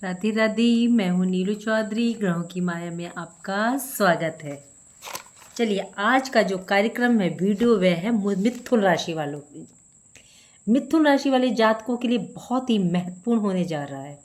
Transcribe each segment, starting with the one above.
राधे राधे। मैं हूँ नीलू चौधरी। ग्रहों की माया में आपका स्वागत है। चलिए, आज का जो कार्यक्रम है, वीडियो, वह है मिथुन राशि वालों की। मिथुन राशि वाले जातकों के लिए बहुत ही महत्वपूर्ण होने जा रहा है,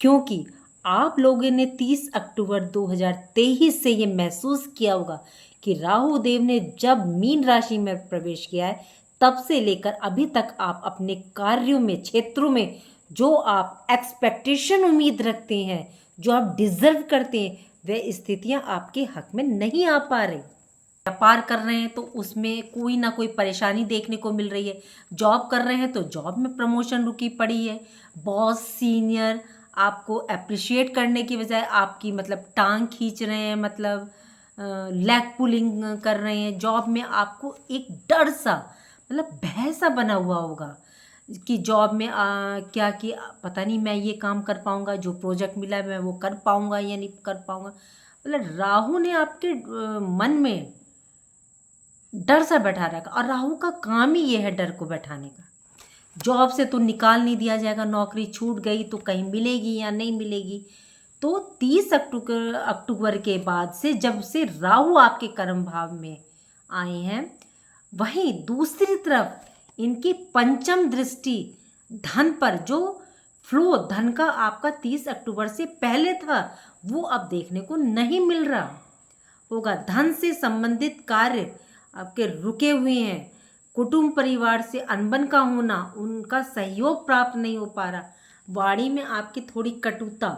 क्योंकि आप लोगों ने 30 अक्टूबर 2023 से ये महसूस किया होगा कि राहु देव ने जब मीन राशि में प्रवेश किया है, तब से लेकर अभी तक आप अपने कार्यों में, क्षेत्रों में जो आप एक्सपेक्टेशन उम्मीद रखते हैं, जो आप डिजर्व करते हैं, वह स्थितियां आपके हक में नहीं आ पा रही। व्यापार कर रहे हैं तो उसमें कोई ना कोई परेशानी देखने को मिल रही है। जॉब कर रहे हैं तो जॉब में प्रमोशन रुकी पड़ी है। बॉस, सीनियर आपको अप्रिशिएट करने की बजाय आपकी टांग खींच रहे हैं, लेग पुलिंग कर रहे हैं। जॉब में आपको एक डर सा, भय सा बना हुआ होगा कि जॉब में क्या कि पता नहीं मैं ये काम कर पाऊंगा, जो प्रोजेक्ट मिला है मैं वो कर पाऊंगा या नहीं कर पाऊंगा। राहु ने आपके मन में डर सा बैठा रखा, और राहु का काम ही ये है डर को बैठाने का। जॉब से तो निकाल नहीं दिया जाएगा, नौकरी छूट गई तो कहीं मिलेगी या नहीं मिलेगी। तो 30 अक्टूबर के बाद से, जब से राहु आपके कर्म भाव में आए हैं, वहीं दूसरी तरफ इनकी पंचम दृष्टि धन पर, जो फ्लो धन का आपका 30 अक्टूबर से पहले था, वो अब देखने को नहीं मिल रहा होगा। धन से संबंधित कार्य आपके रुके हुए हैं। कुटुंब परिवार से अनबन का होना, उनका सहयोग प्राप्त नहीं हो पा रहा। वाणी में आपकी थोड़ी कटुता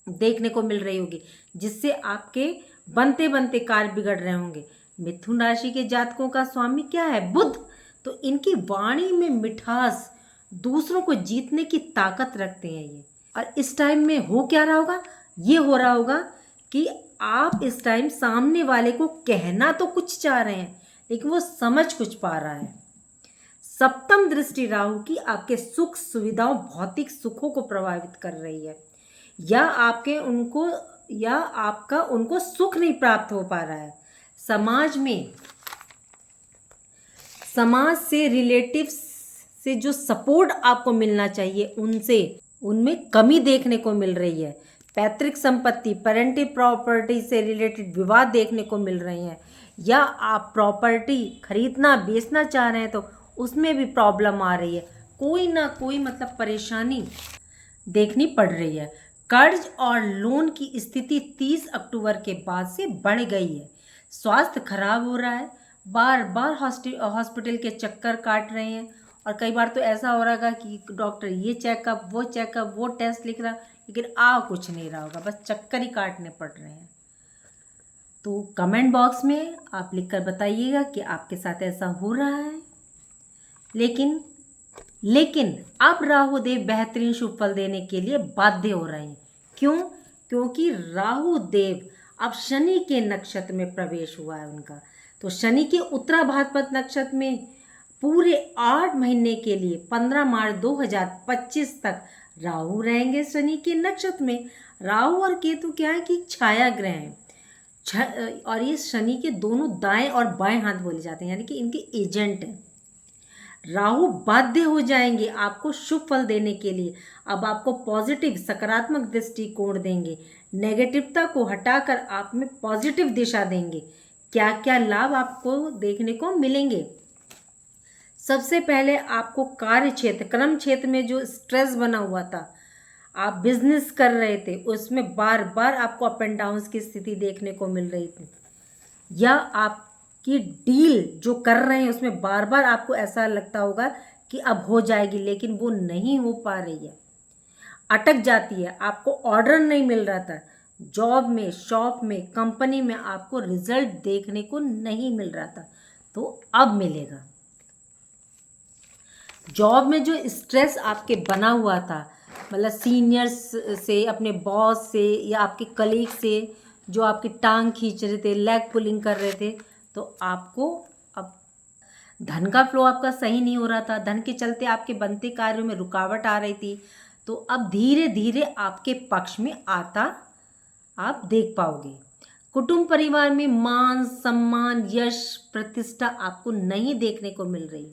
देखने को मिल रही होगी, जिससे आपके बनते बनते कार्य बिगड़ रहे होंगे। मिथुन राशि के जातकों का स्वामी क्या है? बुध। तो इनकी वाणी में मिठास, दूसरों को जीतने की ताकत रखते हैं ये। और इस टाइम में हो क्या रहा होगा? ये हो रहा होगा कि आप इस टाइम सामने वाले को कहना तो कुछ चाह रहे हैं, लेकिन वो समझ कुछ पा रहा है। सप्तम दृष्टि राहु की आपके सुख सुविधाओं, भौतिक सुखों को प्रभावित कर रही है, या आपका उनको सुख नहीं प्राप्त हो पा रहा है। समाज से, रिलेटिव्स से जो सपोर्ट आपको मिलना चाहिए, उनमें कमी देखने को मिल रही है। पैतृक संपत्ति, पेरेंटल प्रॉपर्टी से रिलेटेड विवाद देखने को मिल रहे हैं, या आप प्रॉपर्टी खरीदना बेचना चाह रहे हैं तो उसमें भी प्रॉब्लम आ रही है। कोई ना कोई परेशानी देखनी पड़ रही है। कर्ज और लोन की स्थिति 30 अक्टूबर के बाद से बढ़ गई है। स्वास्थ्य खराब हो रहा है, बार बार हॉस्पिटल के चक्कर काट रहे हैं, और कई बार तो ऐसा हो रहा है कि डॉक्टर ये चेकअप, वो टेस्ट लिख रहा, लेकिन कुछ नहीं रहा होगा, बस चक्कर ही काटने पड़ रहे हैं। तो कमेंट बॉक्स में आप लिखकर बताइएगा कि आपके साथ ऐसा हो रहा है। लेकिन अब राहु देव बेहतरीन शुभ फल देने के लिए बाध्य हो रहे हैं। क्यों? क्योंकि राहु देव अब शनि के नक्षत्र में प्रवेश हुआ है उनका। तो शनि के उत्तरा भाद्रपद नक्षत्र में पूरे 8 महीने के लिए 15 मार्च 2025 तक राहु रहेंगे शनि के नक्षत्र में। राहु और केतु क्या है कि छाया ग्रह हैं, और ये शनि के दोनों दाएं और बाएं हाथ बोले जाते हैं, यानी कि इनके एजेंट हैं। राहु बाध्य हो जाएंगे आपको शुभ फल देने के लिए। अब आपको पॉजिटिव, सकारात्मक दृष्टिकोण देंगे, नेगेटिवता को हटाकर आप में पॉजिटिव दिशा देंगे। क्या क्या लाभ आपको देखने को मिलेंगे? सबसे पहले आपको कार्य क्षेत्र, कर्म क्षेत्र में जो स्ट्रेस बना हुआ था, आप बिजनेस कर रहे थे, उसमें बार बार आपको अप एंड डाउन की स्थिति देखने को मिल रही थी, या आपकी डील जो कर रहे हैं उसमें बार बार आपको ऐसा लगता होगा कि अब हो जाएगी, लेकिन वो नहीं हो पा रही है, अटक जाती है, आपको ऑर्डर नहीं मिल रहा था। जॉब में, शॉप में, कंपनी में आपको रिजल्ट देखने को नहीं मिल रहा था, तो अब मिलेगा। जॉब में जो स्ट्रेस आपके बना हुआ था, सीनियर्स से, अपने बॉस से, या आपके कलीग से जो आपकी टांग खींच रहे थे, लेग पुलिंग कर रहे थे, तो आपको अब धन का फ्लो आपका सही नहीं हो रहा था। धन के चलते आपके बनते कार्यों में रुकावट आ रही थी, तो अब धीरे धीरे आपके पक्ष में आता आप देख पाओगे। कुटुंब परिवार में मान सम्मान, यश, प्रतिष्ठा आपको नहीं देखने को मिल रही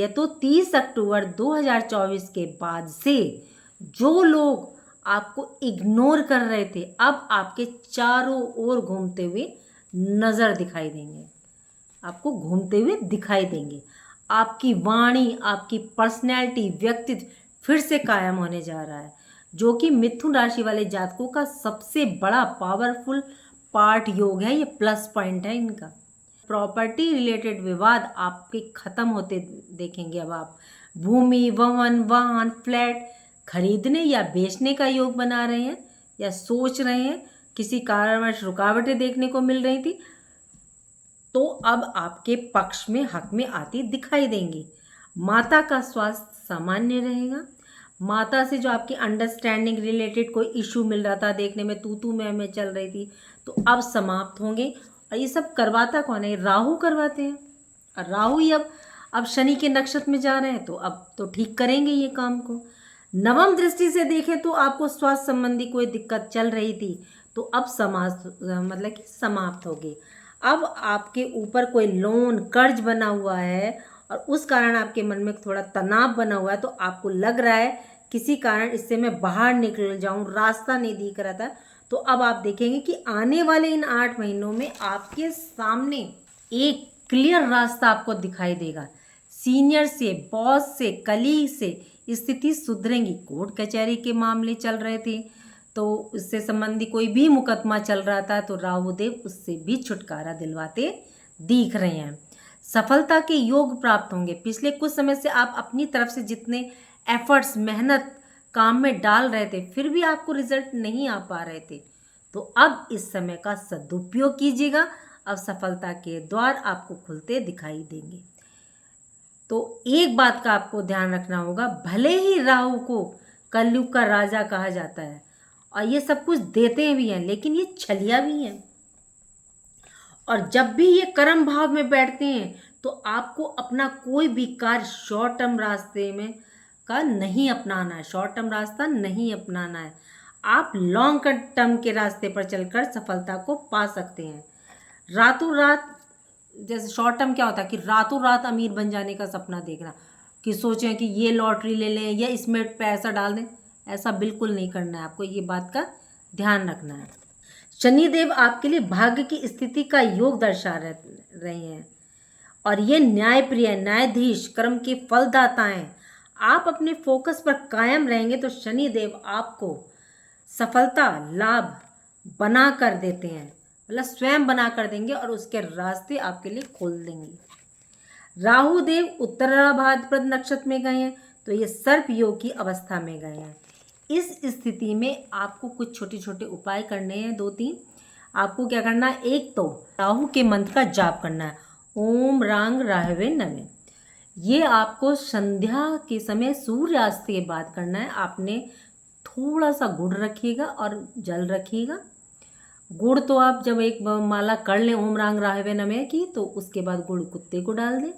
है। तो 30 अक्टूबर 2024 के बाद से जो लोग आपको इग्नोर कर रहे थे, अब आपके चारों ओर घूमते हुए नज़र दिखाई देंगे, आपको घूमते हुए दिखाई देंगे। आपकी वाणी, आपकी पर्सनैलिटी, व्यक्तित्व फिर से कायम होने जा रहा है, जो कि मिथुन राशि वाले जातकों का सबसे बड़ा पावरफुल पार्ट योग है। ये प्लस पॉइंट है इनका। प्रॉपर्टी रिलेटेड विवाद आपके खत्म होते देखेंगे। अब आप भूमि, भवन, वाहन, फ्लैट खरीदने या बेचने का योग बना रहे हैं या सोच रहे हैं, किसी कारणवश रुकावटें देखने को मिल रही थी, तो अब आपके पक्ष में, हक में आती दिखाई देंगी। माता का स्वास्थ्य सामान्य रहेगा। माता से जो आपकी अंडरस्टैंडिंग रिलेटेड कोई इशू मिल रहा था, देखने में तू मैं चल रही थी, तो अब समाप्त होंगे। और ये सब करवाता कौन है? राहु करवाते हैं। और राहु ही अब शनि के नक्षत्र में जा रहे हैं, तो अब तो ठीक करेंगे ये काम को। नवम दृष्टि से देखें तो आपको स्वास्थ्य संबंधी कोई दिक्कत चल रही थी, तो अब मतलब कि समाप्त होगी। अब आपके ऊपर कोई लोन, कर्ज बना हुआ है और उस कारण आपके मन में थोड़ा तनाव बना हुआ है, तो आपको लग रहा है किसी कारण इससे मैं बाहर निकल जाऊं, रास्ता नहीं दिख रहा था, तो अब आप देखेंगे कि आने वाले इन 8 महीनों में आपके सामने एक क्लियर रास्ता आपको दिखाई देगा। सीनियर से, बॉस से, कलीग से स्थिति सुधरेंगी। कोर्ट कचहरी के मामले चल रहे थे, तो उससे संबंधी कोई भी मुकदमा चल रहा था, तो राहु देव उससे भी छुटकारा दिलवाते दिख रहे हैं। सफलता के योग प्राप्त होंगे। पिछले कुछ समय से आप अपनी तरफ से जितने एफर्ट्स, मेहनत काम में डाल रहे थे, फिर भी आपको रिजल्ट नहीं आ पा रहे थे, तो अब इस समय का सदुपयोग कीजिएगा। अब सफलता के द्वार आपको खुलते दिखाई देंगे। तो एक बात का आपको ध्यान रखना होगा, भले ही राहु को कलयुग का राजा कहा जाता है और ये सब कुछ देते भी हैं, लेकिन ये छलिया भी हैं। और जब भी ये कर्म भाव में बैठते हैं, तो आपको अपना कोई भी कार्य शॉर्ट टर्म रास्ते में का नहीं अपनाना है, शॉर्ट टर्म रास्ता नहीं अपनाना है। आप लॉन्ग टर्म के रास्ते पर चलकर सफलता को पा सकते हैं। रातों रात, जैसे शॉर्ट टर्म क्या होता है कि रातों रात अमीर बन जाने का सपना देखना, कि सोचें कि ये लॉटरी ले लें या इसमें पैसा डाल दें, ऐसा बिल्कुल नहीं करना है। आपको ये बात का ध्यान रखना है। शनिदेव आपके लिए भाग्य की स्थिति का योग दर्शा रहे हैं और ये न्यायप्रिय, न्यायाधीश, कर्म के फलदाता हैं। आप अपने फोकस पर कायम रहेंगे तो शनिदेव आपको सफलता, लाभ बना कर देते हैं, मतलब स्वयं बना कर देंगे और उसके रास्ते आपके लिए खोल देंगे। राहु देव उत्तराभाद्र नक्षत्र में गए हैं, तो ये सर्प योग की अवस्था में गए हैं। इस स्थिति में आपको कुछ छोटे छोटे उपाय करने हैं, 2-3। आपको क्या करना है? एक तो राहु के मंत्र का जाप करना है, ओम रांग राहवे नमः। ये आपको संध्या के समय सूर्यास्त के बाद करना है। आपने थोड़ा सा गुड़ रखिएगा और जल रखिएगा। गुड़ तो आप जब एक माला कर लें ओम रांग राहवे नमः की, तो उसके बाद गुड़ कुत्ते को डाल दें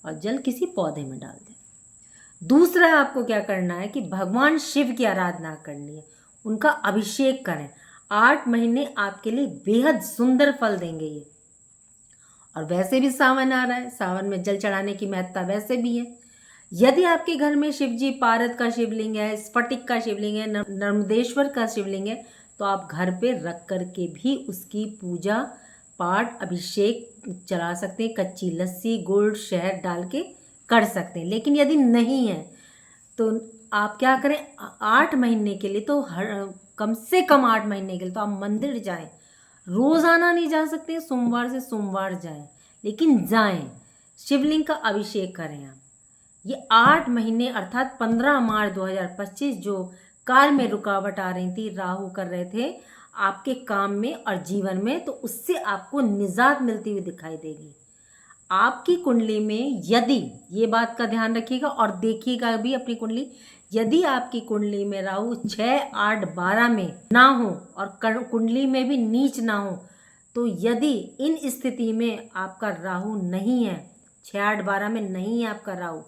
और जल किसी पौधे में डाल दें। दूसरा आपको क्या करना है कि भगवान शिव की आराधना करनी है, उनका अभिषेक करें। 8 महीने आपके लिए बेहद सुंदर फल देंगे ये। और वैसे भी सावन आ रहा है, सावन में जल चढ़ाने की महत्ता वैसे भी है। यदि आपके घर में शिवजी पारद का शिवलिंग है, स्फटिक का शिवलिंग है, नर्मदेश्वर का शिवलिंग है, तो आप घर पे रख करके भी उसकी पूजा पाठ, अभिषेक चला सकते हैं। कच्ची लस्सी, गुड़, शहद डाल के कर सकते हैं। लेकिन यदि नहीं है तो आप क्या करें, 8 महीने के लिए तो कम से कम 8 महीने के लिए तो आप मंदिर जाएं। रोज़ाना नहीं जा सकते, सोमवार से सोमवार जाएं, लेकिन जाएं, शिवलिंग का अभिषेक करें आप। ये 8 महीने अर्थात 15 मार्च 2025 जो कार्य में रुकावट आ रही थी, राहु कर रहे थे आपके काम में और जीवन में, तो उससे आपको निजात मिलती हुई दिखाई देगी। आपकी कुंडली में, यदि ये बात का ध्यान रखिएगा और देखिएगा भी अपनी कुंडली, यदि आपकी कुंडली में राहु 6, 8, 12 में ना हो और कुंडली में भी नीच ना हो, तो यदि इन स्थिति में आपका राहु नहीं है, 6, 8, 12 में नहीं है आपका राहु,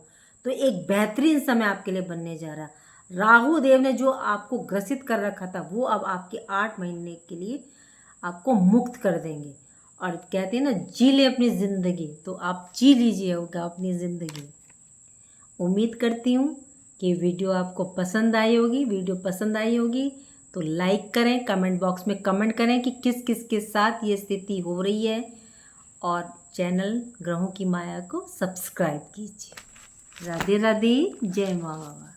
तो एक बेहतरीन समय आपके लिए बनने जा रहा। राहु देव ने जो आपको ग्रसित कर रखा था, वो अब आपके 8 महीने के लिए आपको मुक्त कर देंगे। और कहते हैं ना, जी ले अपनी ज़िंदगी, तो आप जी लीजिए होगा अपनी ज़िंदगी। उम्मीद करती हूँ कि वीडियो आपको पसंद आई होगी। वीडियो पसंद आई होगी तो लाइक करें, कमेंट बॉक्स में कमेंट करें कि किस किस के साथ ये स्थिति हो रही है, और चैनल ग्रहों की माया को सब्सक्राइब कीजिए। राधे राधे, जय माँ बाबा।